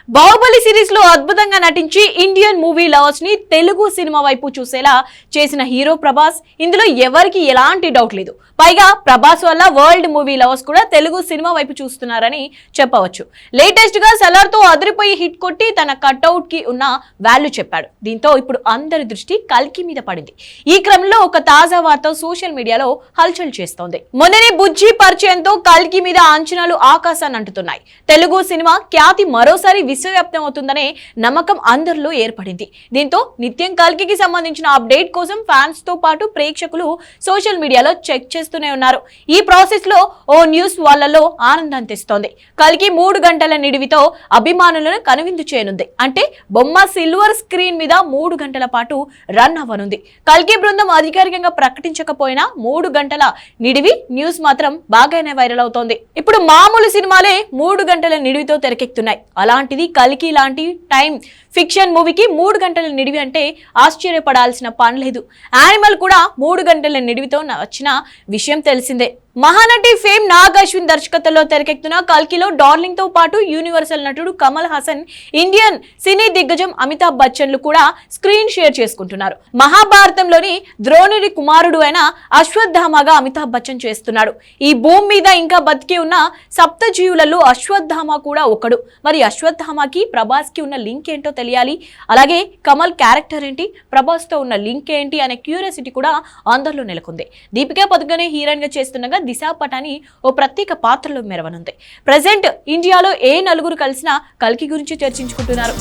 Baahubali series లో అద్భుతంగా నటించి ఇండియన్ మూవీ లవర్స్ ని తెలుగు సినిమా వైపు చూసేలా చేసిన హీరో ప్రభాస్. ఇందులో ఎవరికి ఎలాంటి డౌట్ లేదు. పైగా ప్రభాస్ వల్ల వరల్డ్ మూవీ లవర్స్ కూడా తెలుగు సినిమా వైపు చూస్తున్నారని చెప్పవచ్చు. లేటెస్ట్ గా సలార్ తో అదిరిపోయి హిట్ కొట్టి తన కట్అవుట్ కి ఉన్న వాల్యూ చెప్పాడు. దీంతో ఇప్పుడు అందరి దృష్టి కల్కి మీద పడింది. ఈ క్రమంలో ఒక తాజా వార్త సోషల్ మీడియాలో హల్చల్ చేస్తోంది. మొన్ననే బుజ్జి పరిచయంతో కల్కి మీద అంచనాలు ఆకాశాన్ని అంటుతున్నాయి. తెలుగు సినిమా ఖ్యాతి మరోసారి విశ్వవ్యాప్తం అవుతుందనే నమ్మకం అందరిలో ఏర్పడింది. దీంతో నిత్యం కల్కికి సంబంధించిన అప్డేట్ కోసం ఫ్యాన్స్ తో పాటు ప్రేక్షకులు సోషల్ మీడియాలో చెక్ చేస్తూనే ఉన్నారు. ఈ ప్రాసెస్ లో ఓ న్యూస్ వాళ్ళలో ఆనందాన్ని తెస్తోంది. కల్కి 3 గంటల నిడివితో అభిమానులను కనువిందు చేయనుంది. అంటే బొమ్మ సిల్వర్ స్క్రీన్ మీద 3 గంటల పాటు రన్ అవ్వనుంది. కల్కి బృందం అధికారికంగా ప్రకటించకపోయినా 3 గంటల నిడివి న్యూస్ మాత్రం బాగానే వైరల్ అవుతోంది. ఇప్పుడు మామూలు సినిమాలే 3 గంటల నిడివితో తెరకెక్కుతున్నాయి. అలాంటిది కల్కి లాంటి టైం ఫిక్షన్ మూవీకి 3 గంటల నిడివి అంటే ఆశ్చర్యపడాల్సిన పని లేదు. యానిమల్ కూడా 3 గంటల నిడివితో వచ్చిన విషయం తెలిసిందే. మహానటి ఫేమ్ నాగ్ అశ్విన్ దర్శకత్వంలో తెరకెక్కుతున్న కల్కిలో డార్లింగ్ తో పాటు యూనివర్సల్ నటుడు కమల్ హాసన్, ఇండియన్ సినీ దిగ్గజం అమితాబ్ బచ్చన్లు కూడా స్క్రీన్ షేర్ చేసుకుంటున్నారు. మహాభారతంలోని ద్రోణుడి కుమారుడు అయిన అశ్వత్థామగా అమితాబ్ బచ్చన్ చేస్తున్నాడు. ఈ భూమి మీద ఇంకా బతికి ఉన్న సప్తజీవులలో అశ్వత్థామ కూడా ఒకడు. మరి అశ్వత్థామకి ప్రభాస్ కి ఉన్న లింక్ ఏంటో తెలియాలి. అలాగే కమల్ క్యారెక్టర్ ఏంటి, ప్రభాస్ తో ఉన్న లింక్ ఏంటి అనే క్యూరియాసిటీ కూడా అందరిలో నెలకొంది. దీపికా పదుకొనే హీరోయిన్ గా చేస్తుండగా దిశా పటాని ఓ ప్రత్యేక పాత్రలో మెరవనుంది. ప్రెజెంట్ ఇండియాలో ఏ నలుగురు కలిసినా కల్కి గురించి చర్చించుకుంటున్నారు.